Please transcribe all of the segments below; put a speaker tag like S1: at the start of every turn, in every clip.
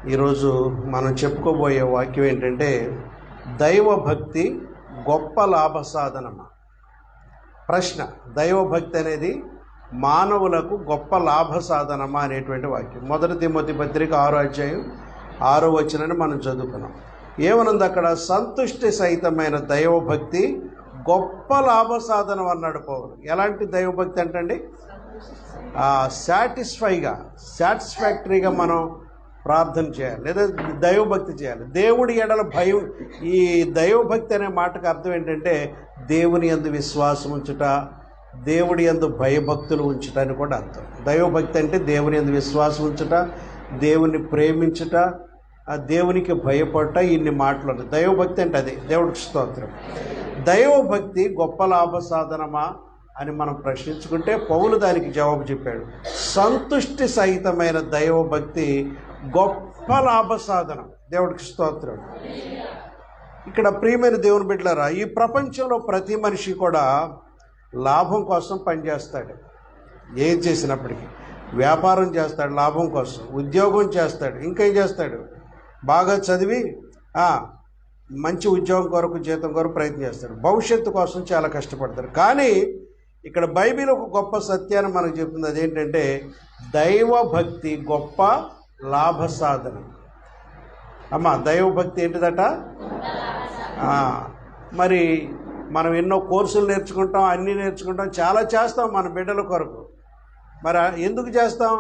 S1: ఈరోజు మనం చెప్పుకోబోయే వాక్యం ఏంటంటే దైవభక్తి గొప్ప లాభ సాధనమా. ప్రశ్న: దైవభక్తి అనేది మానవులకు గొప్ప లాభ సాధనమా అనేటువంటి వాక్యం. 1 తిమోతి పత్రిక 6:6 మనం చదువుకున్నాం. ఏమనుంది అక్కడ? సంతుష్టి సహితమైన దైవభక్తి గొప్ప లాభ సాధనం అన్నాడు పౌలు. ఎలాంటి దైవభక్తి అంటండి? సాటిస్ఫాక్టరీగా మనం ప్రార్థన చేయాలి, లేదా దైవభక్తి చేయాలి. దేవుడి ఎడల భయం. ఈ దైవభక్తి అనే మాటకు అర్థం ఏంటంటే దేవుని యందు విశ్వాసం ఉంచుట, దేవుడి యందు భయభక్తులు ఉంచుట అని కూడా అర్థం. దైవభక్తి అంటే దేవుని యందు విశ్వాసం ఉంచుట, దేవుని ప్రేమించుట, దేవునికి భయపడట, ఇన్ని మాటలు. దైవభక్తి అంటే అదే. దేవుడికి స్తోత్రం. దైవభక్తి గొప్ప లాభ సాధనమా అని మనం ప్రశ్నించుకుంటే పౌలు దానికి జవాబు చెప్పాడు. సంతుష్టి సహితమైన దైవభక్తి గొప్ప లాభ సాధనం. దేవుడికి స్తోత్రం. ఇక్కడ ప్రియమైన దేవుని బిడ్డలారా, ఈ ప్రపంచంలో ప్రతి మనిషి కూడా లాభం కోసం పనిచేస్తాడు. ఏం చేసినప్పటికీ వ్యాపారం చేస్తాడు లాభం కోసం, ఉద్యోగం చేస్తాడు, ఇంకేం చేస్తాడు? బాగా చదివి మంచి ఉద్యోగం కొరకు, జీతం కొరకు ప్రయత్నం చేస్తాడు. భవిష్యత్తు కోసం చాలా కష్టపడతారు. కానీ ఇక్కడ బైబిల్ ఒక గొప్ప సత్యాన్ని మనకు చెప్తుంది. అదేంటంటే దైవభక్తి గొప్ప లాభ సాధనం. దైవభక్తి ఏంటిదట? మరి మనం ఎన్నో కోర్సులు నేర్చుకుంటాం, అన్నీ నేర్చుకుంటాం, చాలా చేస్తాం మన బిడ్డల కొరకు. మరి ఎందుకు చేస్తాం?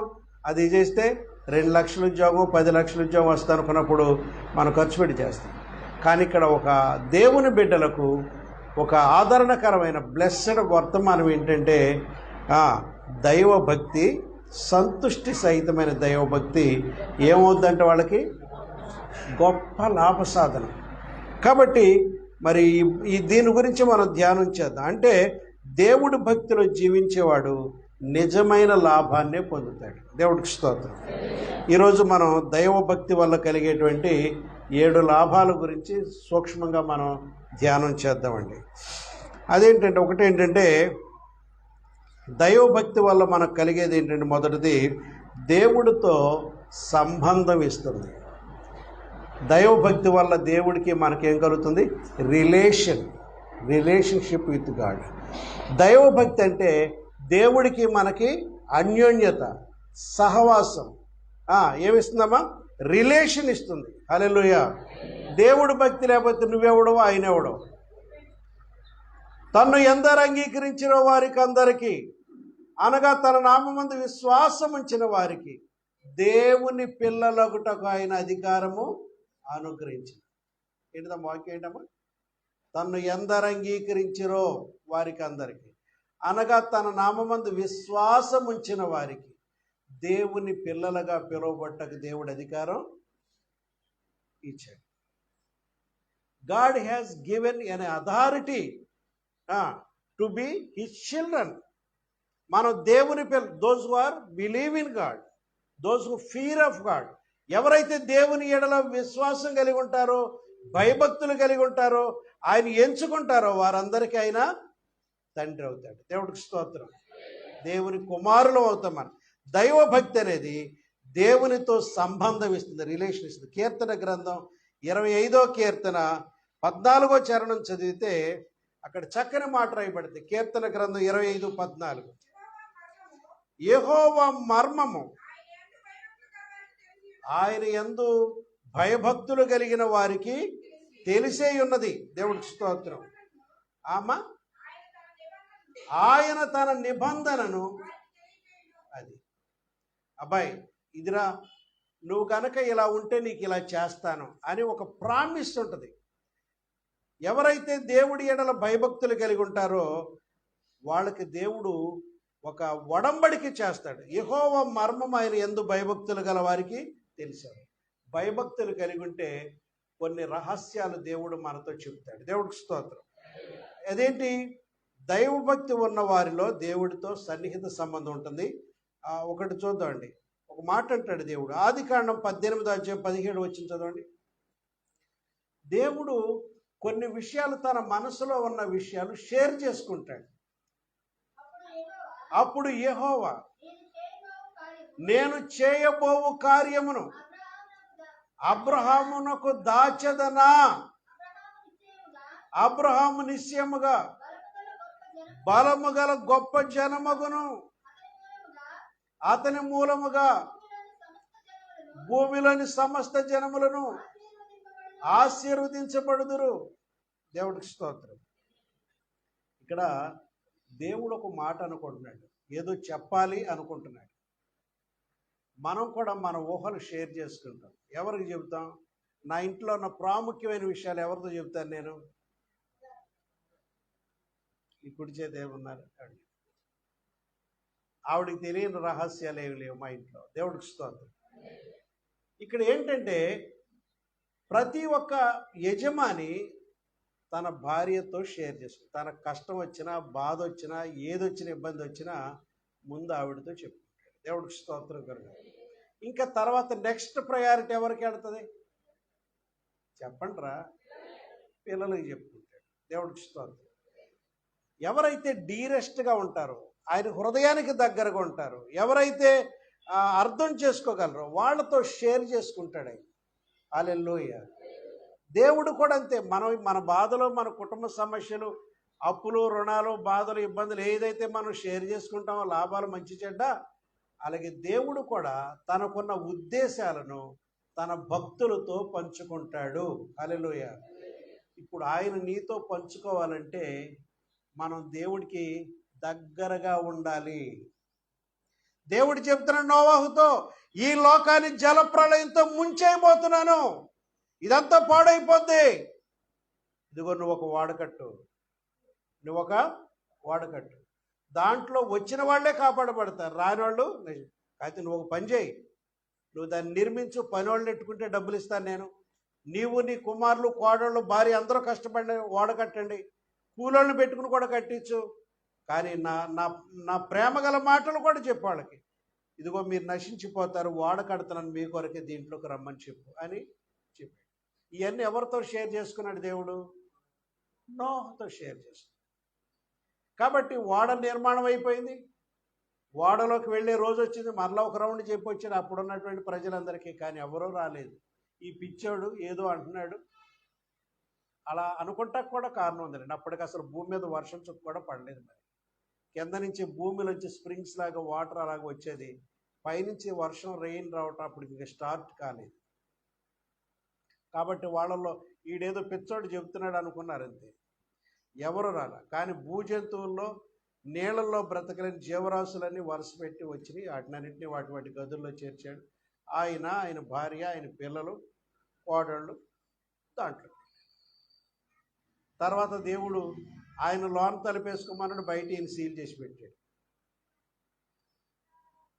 S1: అది చేస్తే 2 లక్షల ఉద్యోగం, 10 లక్షల ఉద్యోగం వస్తాను అనుకున్నప్పుడు మనం ఖర్చు పెట్టి చేస్తాం. కానీ ఇక్కడ ఒక దేవుని బిడ్డలకు ఒక ఆదరణకరమైన బ్లెస్సడ్ వర్తమానం ఏంటంటే దైవభక్తి, సంతుష్టి సహితమైన దైవభక్తి ఏమవుద్దంటే వాళ్ళకి గొప్ప లాభ సాధనం. కాబట్టి మరి దీని గురించి మనం ధ్యానం చేద్దాం. అంటే దేవుడి భక్తిలో జీవించేవాడు నిజమైన లాభాన్నే పొందుతాడు. దేవుడికి స్తోత్రం. ఈరోజు మనం దైవభక్తి వల్ల కలిగేటువంటి 7 లాభాల గురించి సూక్ష్మంగా మనం ధ్యానం చేద్దామండి. అదేంటంటే, ఒకటేంటంటే దైవభక్తి వల్ల మనకు కలిగేది ఏంటంటే, మొదటిది దేవుడితో సంబంధం ఇస్తుంది. దైవభక్తి వల్ల దేవుడికి మనకేం కలుగుతుంది? Relationship with God. దైవభక్తి అంటే దేవుడికి మనకి అన్యోన్యత, సహవాసం ఏమిస్తుందమ్మా? రిలేషన్ ఇస్తుంది. హల్లెలూయా. దేవుడు భక్తి లేకపోతే నువ్వెవడో ఆయనెవడో. తన్ను ఎందరు అంగీకరించిన వారికి అందరికీ, అనగా తన నామమందు విశ్వాసం ఉంచిన వారికి దేవుని పిల్లలగుటకు ఆయన అధికారము అనుగ్రహించింది. ఏంటమ్మా వాక్యం? ఏంటమ్మా? తన్ను ఎందరు అంగీకరించిరో వారికి అందరికీ, అనగా తన నామమందు విశ్వాసం ఉంచిన వారికి దేవుని పిల్లలుగా పిలువబట్టకు దేవుడు అధికారం ఇచ్చాడు. God has given an authority to be his children. మనం దేవుని పిల్లలు. those who are believe in God, those who fear of God. ఎవరైతే దేవుని ఎడల విశ్వాసం కలిగి ఉంటారో, భయభక్తులు కలిగి ఉంటారో, ఆయన ఎంచుకుంటారో వారందరికీ ఆయన తండ్రి అవుతాడు. దేవుడికి స్తోత్రం. దేవుని కుమారులు అవుతాం మనం. దైవభక్తి అనేది దేవునితో సంబంధం ఇస్తుంది, రిలేషన్ ఇస్తుంది. కీర్తన గ్రంథం 25వ కీర్తన 14వ చరణం చదివితే అక్కడ చక్కని మాట రాయబడింది. కీర్తన గ్రంథం 25:14. యెహోవా మర్మము ఆయన యందు భయభక్తులు కలిగిన వారికి తెలిసే ఉన్నది. దేవుడికి స్తోత్రం. ఆయన తన నిబంధనను, అది అబ్బాయి ఇదిరా, నువ్వు కనుక ఇలా ఉంటే నీకు ఇలా చేస్తాను అని ఒక ప్రామిస్ ఉంటుంది. ఎవరైతే దేవుడి ఎడల భయభక్తులు కలిగి ఉంటారో వాళ్ళకి దేవుడు ఒక ఒడంబడిక చేస్తాడు. యెహోవా మర్మం ఆయన యందు భయభక్తులు గల వారికి తెలిసాడు. భయభక్తులు కలిగి ఉంటే కొన్ని రహస్యాలు దేవుడు మనతో చెప్తాడు. దేవుడికి స్తోత్రం. అదేంటి? దైవభక్తి ఉన్న వారిలో దేవుడితో సన్నిహిత సంబంధం ఉంటుంది. ఒకటి చూద్దామండి. ఒక మాట అంటాడు దేవుడు. ఆదికాండం 18:17 చదవండి. దేవుడు కొన్ని విషయాలు, తన మనసులో ఉన్న విషయాలు షేర్ చేసుకుంటాడు. అప్పుడు యెహోవా నేను చేయబోవు కార్యమును అబ్రహామునకు దాచదనా, అబ్రహాము నిశ్చయముగా బలము గల గొప్ప జనమగును, అతని మూలముగా భూమిలోని సమస్త జనములను ఆశీర్వదించబడుదురు. దేవుడికి స్తోత్రం. ఇక్కడ దేవుడు ఒక మాట అనుకుంటున్నాడు, ఏదో చెప్పాలి అనుకుంటున్నాడు. మనం కూడా మన ఊహలు షేర్ చేసుకుంటాం. ఎవరికి చెబుతాం? నా ఇంట్లో ఉన్న ప్రాముఖ్యమైన విషయాలు ఎవరితో చెబుతాను నేను? ఈ కుడి చేతి ఏమన్నారు? ఆవిడికి తెలియని రహస్యాలు ఏమి లేవు మా ఇంట్లో. దేవుడికి స్తోత్రం. ఇక్కడ ఏంటంటే ప్రతి ఒక్క యజమాని తన భార్యతో షేర్ చేసుకుంటాడు. తన కష్టం వచ్చినా, బాధ వచ్చినా, ఏదొచ్చినా, ఇబ్బంది వచ్చినా ముందు ఆవిడతో చెప్పుకుంటాడు. దేవుడికి స్తోత్రం కలుగు. ఇంకా తర్వాత నెక్స్ట్ ప్రయారిటీ ఎవరికి వెళ్తుంది చెప్పండిరా? పిల్లలకి చెప్పుకుంటాడు. దేవుడికి స్తోత్రం. ఎవరైతే డీరెస్ట్గా ఉంటారో, ఆయన హృదయానికి దగ్గరగా ఉంటారో, ఎవరైతే అర్థం చేసుకోగలరో వాళ్ళతో షేర్ చేసుకుంటాడు ఆయన. హల్లెలూయా. దేవుడు కూడా అంతే. మన బాధలు, మన కుటుంబ సమస్యలు, అప్పులు, రుణాలు, బాధలు, ఇబ్బందులు ఏదైతే మనం షేర్ చేసుకుంటామో, లాభాలు, మంచి చెడ్డ, అలాగే దేవుడు కూడా తనకున్న ఉద్దేశాలను తన భక్తులతో పంచుకుంటాడు. హల్లెలూయా. ఇప్పుడు ఆయన నీతో పంచుకోవాలంటే మనం దేవుడికి దగ్గరగా ఉండాలి. దేవుడు చెప్తున్నాడు నోవాహుతో, ఈ లోకాన్ని జలప్రళయంతో ముంచేయబోతున్నాను, ఇదంతా పాడైపోద్ది. ఇదిగో నువ్వు ఒక వాడకట్టు, దాంట్లో వచ్చిన వాళ్ళే కాపాడబడతారు, రాని వాళ్ళు. అయితే నువ్వు ఒక పని చేయి, నువ్వు దాన్ని నిర్మించు, పని వాళ్ళని ఎట్టుకుంటే డబ్బులు ఇస్తాను నేను. నీవు, నీ కుమారులు, కోడళ్ళు, భార్య అందరూ కష్టపడి వాడకట్టండి, కూలోళ్ళని పెట్టుకుని కూడా కట్టించు. కానీ నా ప్రేమ గల మాటలు కూడా చెప్పు వాళ్ళకి. ఇదిగో మీరు నశించిపోతారు, వాడకడుతున్నాను మీ కొరకే, దీంట్లోకి రమ్మని చెప్పు అని చెప్పాడు. ఇవన్నీ ఎవరితో షేర్ చేసుకున్నాడు దేవుడు? నోహతో షేర్ చేసుకున్నాడు. కాబట్టి ఓడ నిర్మాణం అయిపోయింది, ఓడలోకి వెళ్ళే రోజు వచ్చింది, మరలా ఒక రౌండ్ చెప్పి వచ్చాడు అప్పుడున్నటువంటి ప్రజలందరికీ. కానీ ఎవరూ రాలేదు. ఈ పిచ్చోడు ఏదో అంటున్నాడు. అలా అనుకుంటా కూడా కారణం ఉందండి. అప్పటికి అసలు భూమి మీద వర్షం చుక్క కూడా పడలేదు. మరి కింద నుంచి భూమిలోంచి స్ప్రింగ్స్ లాగా వాటర్ అలాగా వచ్చేది, పైనుంచి వర్షం, రెయిన్ రావటం అప్పటికి ఇంకా స్టార్ట్ కాలేదు. కాబట్టి వాళ్ళల్లో ఈడేదో పిచ్చోడు చెబుతున్నాడు అనుకున్నారు, అంతే. ఎవరు రాలా. కానీ భూజంతువుల్లో, నీళ్ళల్లో బ్రతకలేని జీవరాశులన్నీ వరుస పెట్టి వచ్చినాయి. వాటినన్నింటినీ వాటి గదుల్లో చేర్చాడు. ఆయన భార్య, ఆయన పిల్లలు, కోడళ్ళు దాంట్లో. తర్వాత దేవుడు ఆయన లోన తలిపేసుకోమన్నాడు, బయట ఈయన సీల్ చేసి పెట్టాడు.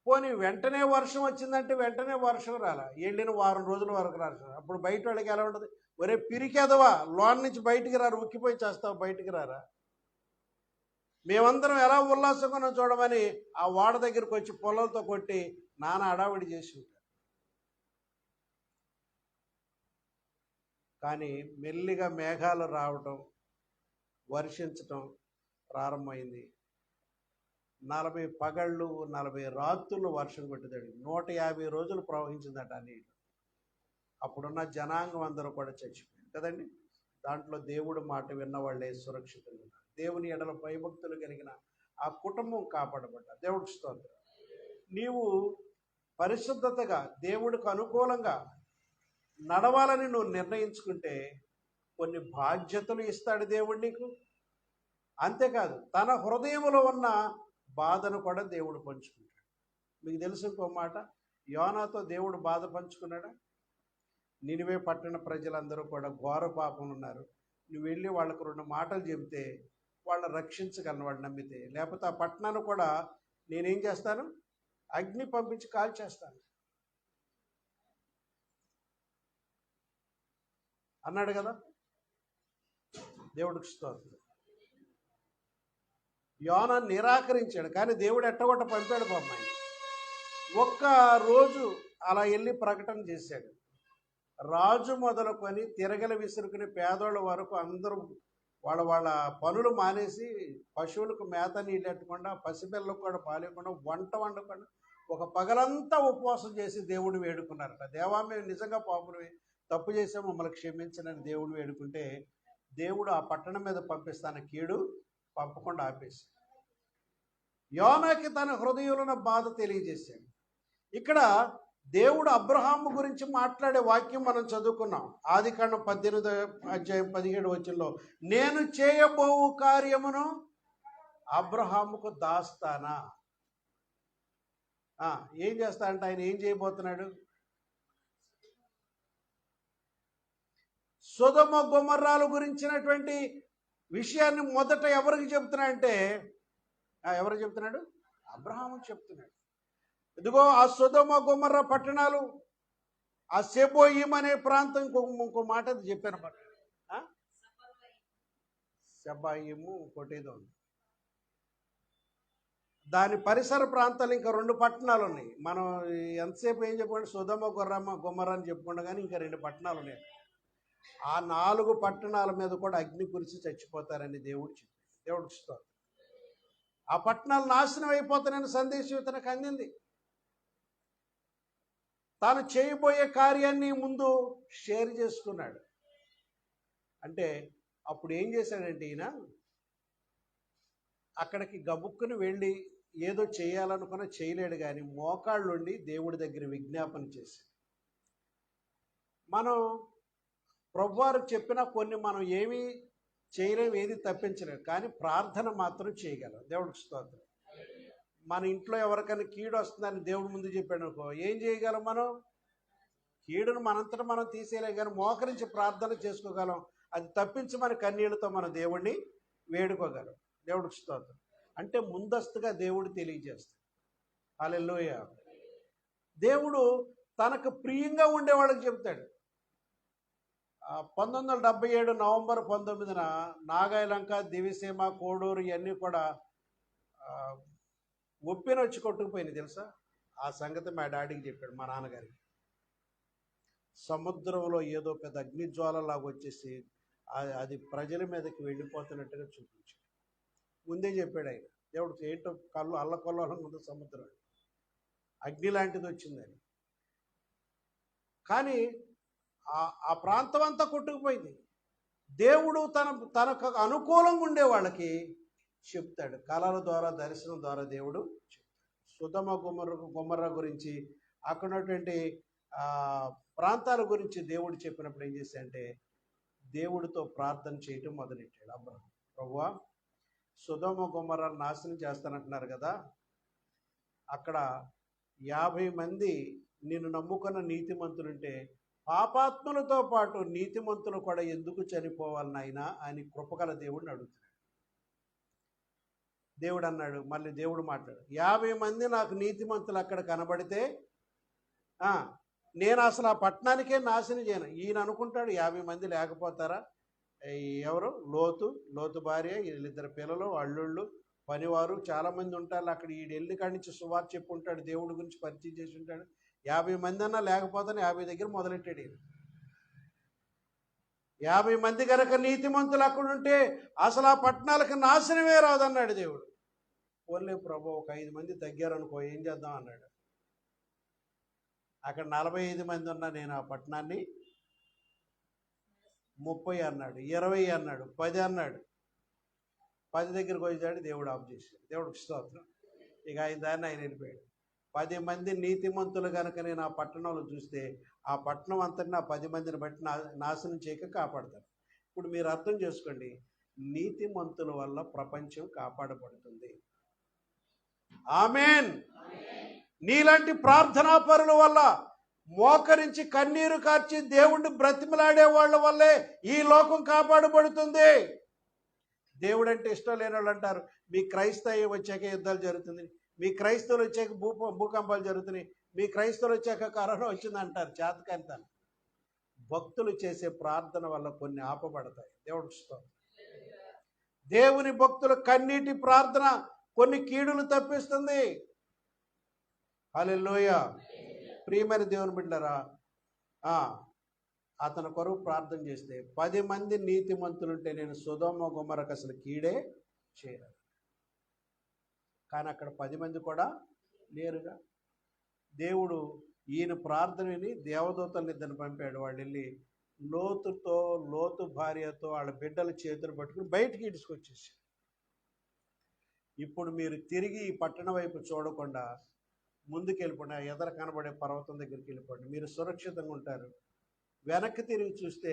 S1: పోనీ వెంటనే వర్షం వచ్చిందంటే వెంటనే వర్షం రాలా, వెళ్ళిన వారం రోజుల వరకు రాదు. అప్పుడు బయట వాళ్ళకి ఎలా ఉంటుంది? ఒరే పిరికేదవా, లోన్ నుంచి బయటికి రారు, ఉక్కిపోయి చేస్తావు, బయటికి రారా? మేమందరం ఎలా ఉల్లాసంగా చూడమని ఆ వాడ దగ్గరికి వచ్చి పొలంతో కొట్టి నాన్న అడావిడి చేసి ఉంటారు. కానీ మెల్లిగా మేఘాలు రావటం, వర్షించటం ప్రారంభమైంది. 40 పగళ్ళు 40 రాత్రులు వర్షం కొట్టేదాడు. 150 రోజులు ప్రవహించిందట ఆ నీళ్ళు. అప్పుడున్న జనాంగం అందరూ కూడా చచ్చిపోయింది కదండి. దాంట్లో దేవుడు మాట విన్నవాళ్ళే సురక్షితంగా ఉన్నారు. దేవుని ఎడల భయభక్తులు కలిగిన ఆ కుటుంబం కాపాడబడ్డారు. దేవుడికి స్తోత్రం. నీవు పరిశుద్ధతగా దేవుడికి అనుకూలంగా నడవాలని నువ్వు నిర్ణయించుకుంటే కొన్ని బాధ్యతలు ఇస్తాడు దేవుడు నీకు. అంతేకాదు తన హృదయంలో ఉన్న బాధను కూడా దేవుడు పంచుకుంటాడు. మీకు తెలుసు ఇంకో మాట, యోనాతో దేవుడు బాధ పంచుకున్నాడా? నినివే పట్టణ ప్రజలందరూ కూడా ఘోర పాపం ఉన్నారు, నువ్వు వెళ్ళి వాళ్ళకు 2 మాటలు చెబితే వాళ్ళని రక్షించగలను, వాళ్ళు నమ్మితే. లేకపోతే ఆ పట్టణాన్ని కూడా నేనేం చేస్తాను, అగ్ని పంపించి కాల్చేస్తాను అన్నాడు కదా. దేవుడికి స్తోత్రం. యోనా నిరాకరించాడు, కానీ దేవుడు ఎట్టగొట్ట పంపాడు బొమ్మాయి. ఒక్క రోజు అలా వెళ్ళి ప్రకటన చేశాడు. రాజు మొదలుకొని తిరగల విసురుకుని పేదోళ్ళ వరకు అందరూ వాళ్ళ పనులు మానేసి పశువులకు మేత నీళ్ళు ఎట్టకుండా, పసిపిల్లలకు కూడా పాలేకుండా, వంట వండకుండా ఒక పగలంతా ఉపవాసం చేసి దేవుడు వేడుకున్నారట. దేవా, మేము నిజంగా పాపులమే, తప్పు చేసే మమ్మల్ని క్షమించనని దేవుడు వేడుకుంటే దేవుడు ఆ పట్టణం మీద పంపిస్తాన కీడు పంపకుండా ఆపేసి యోనాకి తన హృదయంలో ఉన్న బాధ తెలియజేశాడు. ఇక్కడ దేవుడు అబ్రహాము గురించి మాట్లాడే వాక్యం మనం చదువుకున్నాం. ఆదికాండం 18:17 నేను చేయబోవు కార్యమును అబ్రహాముకు దాస్తానా. ఏం చేస్తాడంటే ఆయన ఏం చేయబోతున్నాడు? సొదొమ గొమొర్రాల గురించినటువంటి విషయాన్ని మొదట ఎవరికి చెప్తున్నాడంటే ఎవరు చెప్తున్నాడు? అబ్రహాముకు చెప్తున్నాడు. ఇదిగో ఆ సొదొమ గొమొర్రా పట్టణాలు, ఆ సెబోయిం అనే ప్రాంతం, ఇంకో మాట చెప్పాను అన్నమాట. సెబాయిము ఇంకోటేదో ఉంది. దాని పరిసర ప్రాంతాలు ఇంకా 2 పట్టణాలు ఉన్నాయి. మనం ఎంతసేపు ఏం చెప్పుకోండి, సొదొమ గొమొర్రా అని చెప్పుకుంటా, కానీ ఇంకా 2 పట్టణాలు ఉన్నాయి. ఆ 4 పట్టణాల మీద కూడా అగ్ని కురిసి చచ్చిపోతారని దేవుడు చెప్పాడు. దేవుడికి స్తోత్రం. ఆ పట్టణాలు నాశనం అయిపోతానని సందేశం ఇతనికి అందింది. తాను చేయబోయే కార్యాన్ని ముందు షేర్ చేసుకున్నాడు. అంటే అప్పుడు ఏం చేశాడంటే ఈయన అక్కడికి గబుక్కుని వెళ్ళి ఏదో చేయాలనుకున్నా చేయలేడు, కానీ మోకాళ్ళుండి దేవుడి దగ్గర విజ్ఞాపన చేశాడు. మనం ప్రభువారు చెప్పినా కొన్ని మనం ఏమీ చేయలేము, ఏది తప్పించలేము, కానీ ప్రార్థన మాత్రం చేయగలం. దేవుడికి స్తోత్రం. మన ఇంట్లో ఎవరికైనా కీడు వస్తుందని దేవుడి ముందు చెప్పాడు అనుకో, ఏం చేయగలం? మనం కీడును మనంతటా మనం తీసేయలేం, కానీ మోకరించి ప్రార్థన చేసుకోగలం. అది తప్పించమని కన్నీళ్లతో మన దేవుడిని వేడుకోగలం. దేవుడికి స్తోత్రం. అంటే ముందస్తుగా దేవుడు తెలియజేస్తాడు. హల్లెలూయా. దేవుడు తనకు ప్రియంగా ఉండే వాళ్ళకి చెప్తాడు. 1977 నవంబర్ 19న నాగాయలంక, దివిసీమ, కోడూరు ఇవన్నీ కూడా ఉప్పిన వచ్చి కొట్టుకుపోయింది తెలుసా? ఆ సంగతి మా డాడీకి చెప్పాడు, మా నాన్నగారికి. సముద్రంలో ఏదో పెద్ద అగ్నిజ్వాలలాగా వచ్చేసి అది ప్రజల మీదకి వెళ్ళిపోతున్నట్టుగా చూపించాడు. ముందే చెప్పాడు ఆయన. దేవుడు ఏంటో కళ్ళు అల్లకొల్లం ఉంది, సముద్రం అగ్ని లాంటిది వచ్చిందని. కానీ ఆ ప్రాంతం అంతా కొట్టుకుపోయింది. దేవుడు తనకు అనుకూలంగా ఉండే వాళ్ళకి చెప్తాడు. కళల ద్వారా, దర్శనం ద్వారా దేవుడు చెప్తాడు. సొదొమ గొమొర్రా గురించి, అక్కడ ఉన్నటువంటి ప్రాంతాల గురించి దేవుడు చెప్పినప్పుడు ఏం చేశాడంటే దేవుడితో ప్రార్థన చేయటం మొదలెట్టాడు అబ్రహాం. ప్రభువా, సొదొమ గొమొర్రాను నాశనం చేస్తానంటున్నారు కదా, అక్కడ 50 మంది నిన్ను నమ్ముకున్న నీతిమంతులుంటే పాపాత్ములతో పాటు నీతిమంతులు కూడా ఎందుకు చనిపోవాలి నాయనా అని కృపగల దేవుడిని అడుగుతున్నాడు. దేవుడు అన్నాడు, మళ్ళీ దేవుడు మాట్లాడు, 50 మంది నాకు నీతిమంతులు అక్కడ కనబడితే నేను అసలు ఆ పట్టణానికే నాశనం చేయను. ఈయన అనుకుంటాడు 50 మంది లేకపోతారా? ఎవరు? లోతు భార్య, వీళ్ళిద్దరు పిల్లలు, అల్లుళ్ళు, పనివారు చాలామంది ఉంటారు అక్కడ. ఈ వెళ్ళి కాడి నుంచి సువార్త చెప్పి ఉంటాడు, దేవుడి గురించి పరిచయం చేసి ఉంటాడు. 50 మంది అన్నా లేకపోతే 50 దగ్గర మొదలెట్టాడు. 50 మంది కనుక నీతిమంతులు అక్కడ ఉంటే అసలు ఆ పట్టణాలకు నాశనమే రాదన్నాడు దేవుడు. పోన్లే ప్రభు, ఒక 5 మంది తగ్గారనుకో, ఏం చేద్దాం అన్నాడు. అక్కడ 45 మంది ఉన్నా నేను ఆ పట్టణాన్ని 30 అన్నాడు, 20 అన్నాడు, 10 అన్నాడు. 10 దగ్గరికి వచ్చాడు, దేవుడు ఆఫ్ చేశాడు. దేవుడికి స్తోత్రం. ఇక దాన్ని ఆయన వెళ్ళిపోయాడు. 10 మంది నీతిమంతులు కనుక నేను ఆ పట్టణంలో చూస్తే ఆ పట్టణం అంతటిని ఆ 10 మందిని బట్టి నాశనం చేయక కాపాడతాను. ఇప్పుడు మీరు అర్థం చేసుకోండి, నీతిమంతుల వల్ల ప్రపంచం కాపాడబడుతుంది. ఆమేన్. నీలాంటి ప్రార్థనా పరుల వల్ల, మోకరించి కన్నీరు కార్చి దేవుణ్ణి బ్రతిమలాడే వాళ్ళ వల్లే ఈ లోకం కాపాడబడుతుంది. దేవుడు అంటే ఇష్టం లేని వాళ్ళు అంటారు, మీ క్రైస్తవ వచ్చాక యుద్ధాలు జరుగుతుంది, మీ క్రైస్తవులు వచ్చాక భూకంపాలు జరుగుతున్నాయి, మీ క్రైస్తవులు వచ్చాక కరోనా వచ్చింది అంటారు. చేతకంతాను. భక్తులు చేసే ప్రార్థన వల్ల కొన్ని ఆపబడతాయి. దేవుడికి స్తోత్రం. దేవుని భక్తుల కన్నీటి ప్రార్థన కొన్ని కీడులు తప్పిస్తుంది. హల్లెలూయా. ప్రియమైన దేవుని బిడ్డలారా, అతని కొరకు ప్రార్థన చేస్తే 10 మంది నీతిమంతులుంటే నేను సొదొమ గొమొర్రాకు అసలు కీడే చేయను. కానీ అక్కడ 10 మంది కూడా లేరుగా. దేవుడు ఈయన ప్రార్థనని దేవదూతల్ని ఇద్దరిని పంపాడు. వాళ్ళు వెళ్ళి లోతు భార్యతో వాళ్ళ బిడ్డల చేతులు పట్టుకుని బయటికి ఇడుచుకొచ్చేసారు. ఇప్పుడు మీరు తిరిగి ఈ పట్టణం వైపు చూడకుండా ముందుకు వెళ్ళిపోండి, ఎదర కనబడే పర్వతం దగ్గరికి వెళ్ళిపోండి, మీరు సురక్షితంగా ఉంటారు. వెనక్కి తిరిగి చూస్తే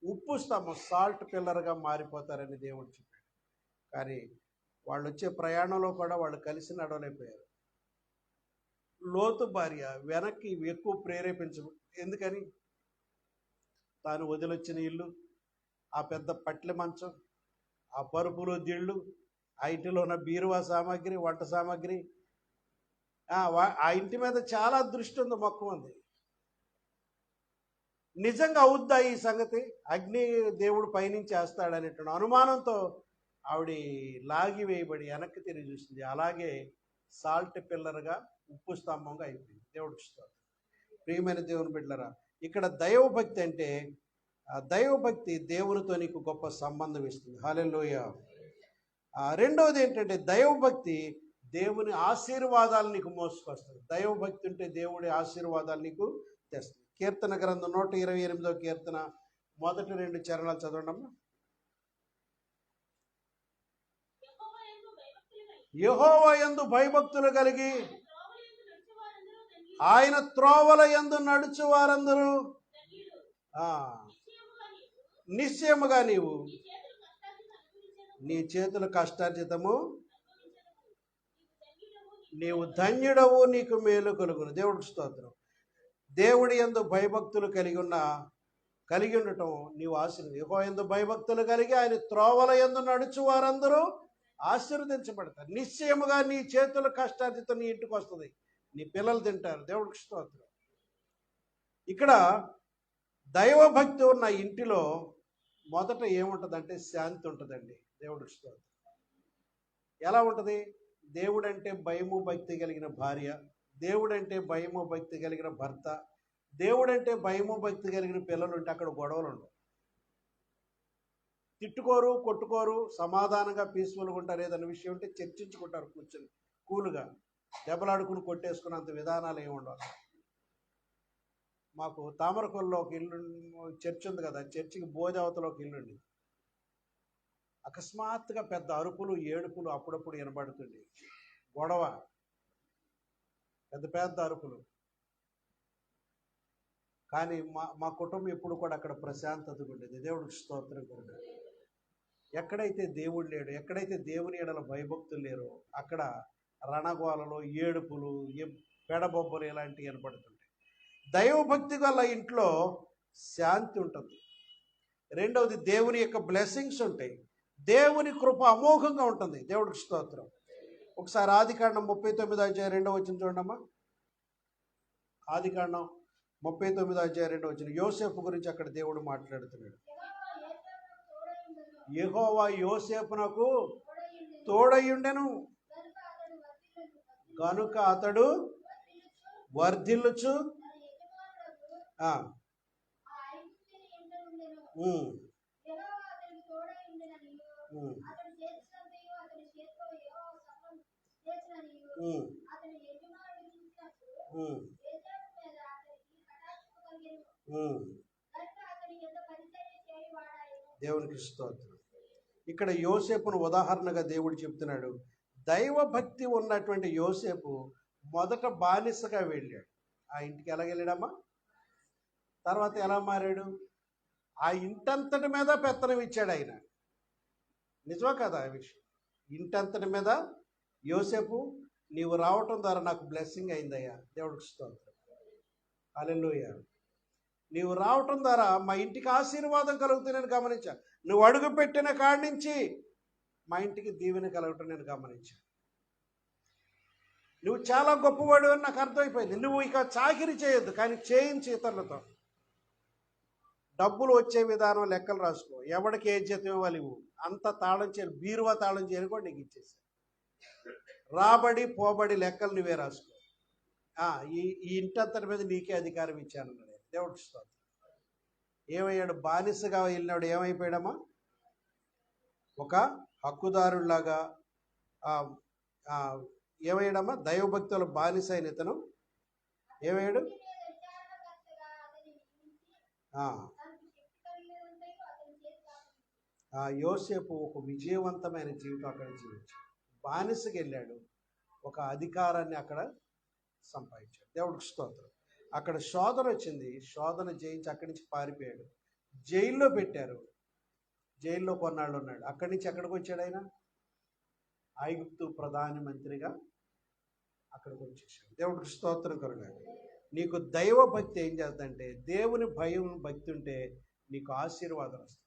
S1: ఉప్పు స్తంభం, సాల్ట్ పిల్లర్గా మారిపోతారని దేవుడు చెప్పాడు. కానీ వాళ్ళు వచ్చే ప్రయాణంలో కూడా వాళ్ళు కలిసి నడవలేకపోయారు. లోతు భార్య వెనక్కి ఎక్కువ ఎందుకని తాను వదిలొచ్చిన ఇల్లు, ఆ పెద్ద పట్ల మంచం, ఆ పరుపులు దిళ్ళు, ఆ ఇంటిలో ఉన్న బీరువా సామాగ్రి, వంట సామాగ్రి, ఆ ఇంటి మీద చాలా దృష్టి ఉంది, మక్కువ ఉంది. నిజంగా అవుద్దా ఈ సంగతి? అగ్ని దేవుడు పైనుంచి వేస్తాడనేటువంటి అనుమానంతో ఆవిడ లాగి వేయబడి వెనక్కి తిరిగి చూసింది. అలాగే సాల్ట్ పిల్లర్గా, ఉప్పు స్తంభంగా అయిపోయింది. దేవుడికి స్తోత్రం. ప్రియమైన దేవుని బిడ్డలారా, ఇక్కడ దైవభక్తి అంటే ఆ దైవభక్తి దేవునితో నీకు గొప్ప సంబంధం ఇస్తుంది. హల్లెలూయా. రెండవది ఏంటంటే దైవభక్తి దేవుని ఆశీర్వాదాలు నీకు మోసుకొస్తుంది. దైవభక్తి ఉంటే దేవుడి ఆశీర్వాదాలు నీకు తెస్తుంది. కీర్తన గ్రంథం 128వ కీర్తన మొదటి 2 చరణాలు చదవండమ్మా. యెహోవా యందు భయభక్తులు కలిగి ఆయన త్రోవల యందు నడుచు వారందరూ నిశ్చయముగా నీ చేతుల కష్టార్జితము నీవు ధన్యుడవు, నీకు మేలు కలుగును. దేవుడికి స్తోత్రం. దేవుడి యందు భయభక్తులు కలిగి ఉండటం నీవు ఆశీర్వది. యెహోవా యందు భయభక్తులు కలిగి ఆయన త్రోవల యందు నడుచు వారందరూ ఆశీర్వదించబడతారు. నిశ్చయముగా నీ చేతుల కష్టార్జితం నీ ఇంటికి వస్తుంది, నీ పిల్లలు తింటారు. దేవుడికి స్తోత్రం. ఇక్కడ దైవభక్తి ఉన్న ఇంటిలో మొదట ఏముంటుందంటే శాంతి ఉంటుందండి. దేవుడికి స్తోత్రం. ఎలా ఉంటుంది? దేవుడంటే భయము భక్తి కలిగిన భార్య, దేవుడంటే భయము భక్తి కలిగిన భర్త, దేవుడంటే భయము భక్తి కలిగిన పిల్లలు ఉంటే అక్కడ గొడవలు ఉండవు. తిట్టుకోరు, కొట్టుకోరు, సమాధానంగా పీస్ఫుల్గా ఉంటారు. ఏదైనా విషయం ఉంటే చర్చించుకుంటారు కూర్చొని కూలుగా. దెబ్బలాడుకుని కొట్టేసుకున్నంత విధానాలు ఏమి ఉండవు. మాకు తామరకొల్లో ఒక ఇల్లు, చర్చ్ ఉంది కదా, చర్చికి బోధవతలో ఒక ఇల్లు ఉంది. అకస్మాత్తుగా పెద్ద అరుపులు, ఏడుపులు అప్పుడప్పుడు వినబడుతుంది. గొడవ, పెద్ద పెద్ద అరుపులు. కానీ మా కుటుంబం ఎప్పుడు కూడా అక్కడ ప్రశాంతతగా ఉండేది. దేవుడికి స్తోత్రం కూడా. ఎక్కడైతే దేవుడు లేడు, ఎక్కడైతే దేవుని ఎడల భయభక్తులు లేరో అక్కడ రణగోళలు, ఏడుపులు, పెడబొబ్బలు ఇలాంటివి వినపడుతుంటాయి. దైవభక్తి గల ఇంట్లో శాంతి ఉంటుంది. రెండవది దేవుని యొక్క బ్లెస్సింగ్స్ ఉంటాయి. దేవుని కృప అమోఘంగా ఉంటుంది. దేవుడికి స్తోత్రం. ఒకసారి ఆదికాండం 39:2 చూడమ్మా. ఆదికాండం 39:2 యోసేపు గురించి అక్కడ దేవుడు మాట్లాడుతున్నాడు. యెహోవా యోసేపునకు తోడయుండెను గనుక అతడు వర్ధిల్లుచు దేవునికి స్తోత్రం. ఇక్కడ యోసేపును ఉదాహరణగా దేవుడు చెప్తున్నాడు. దైవభక్తి ఉన్నటువంటి యోసేపు మొదట బానిసగా వెళ్ళాడు. ఆ ఇంటికి ఎలా వెళ్ళాడమ్మా? తర్వాత ఎలా మారాడు? ఆ ఇంటంతటి మీద పెత్తనం ఇచ్చాడు ఆయన. నిజమా కదా ఆ విషయం? ఇంటంతటి మీద యోసేపు, నీవు రావటం ద్వారా నాకు బ్లెస్సింగ్ అయిందయ్యా. దేవుడికి స్తోత్రం. హల్లెలూయా. నీవు రావటం ద్వారా మా ఇంటికి ఆశీర్వాదం కలుగుతుంది నేను గమనించాను. నువ్వు అడుగు పెట్టిన కాడి నుంచి మా ఇంటికి దీవెన కలగటం నేను గమనించాను. నువ్వు చాలా గొప్పవాడు అని నాకు అర్థమైపోయింది. నువ్వు ఇక చాకిరీ చేయొద్దు, కానీ చేయించి ఇతరులతో. డబ్బులు వచ్చే విధానం లెక్కలు రాసుకో. ఎవడికి ఏ జీతం ఇవ్వాలి ఇవ్వు. అంత తాళం చేయాలి, బీరువా తాళం చేయని కూడా నీకు ఇచ్చేసి. రాబడి పోబడి లెక్కలు నువ్వే రాసుకో. ఈ ఇంటంతటి మీద నీకే అధికారం ఇచ్చానన్నాడు దేవుడు. ఏమయ్యాడు? బానిసగా వెళ్ళినాడు. ఏమైపోయాడమ్మా? ఒక హక్కుదారులాగా ఏమయ్యాడమ్మా? దైవభక్తుల బానిస అయిన ఇతను ఏమయ్యాడు? యోసేపు ఒక విజయవంతమైన జీవితం అక్కడ జీవించాడు. బానిసకి వెళ్ళాడు, ఒక అధికారాన్ని అక్కడ సంపాదించాడు. దేవుడికి స్తోత్రం. అక్కడ శోధన వచ్చింది, శోధన జయించి అక్కడి నుంచి పారిపోయాడు. జైల్లో పెట్టారు, జైల్లో కొన్నాళ్ళు ఉన్నాడు. అక్కడి నుంచి ఎక్కడికి వచ్చాడు ఆయన? ఐగుప్తు ప్రధానమంత్రిగా అక్కడికి వచ్చేసాడు. దేవుడికి స్తోత్రం కలుగాడు. నీకు దైవ భక్తి ఏం చేద్దంటే, దేవుని భయం భక్తి ఉంటే నీకు ఆశీర్వాదం వస్తుంది.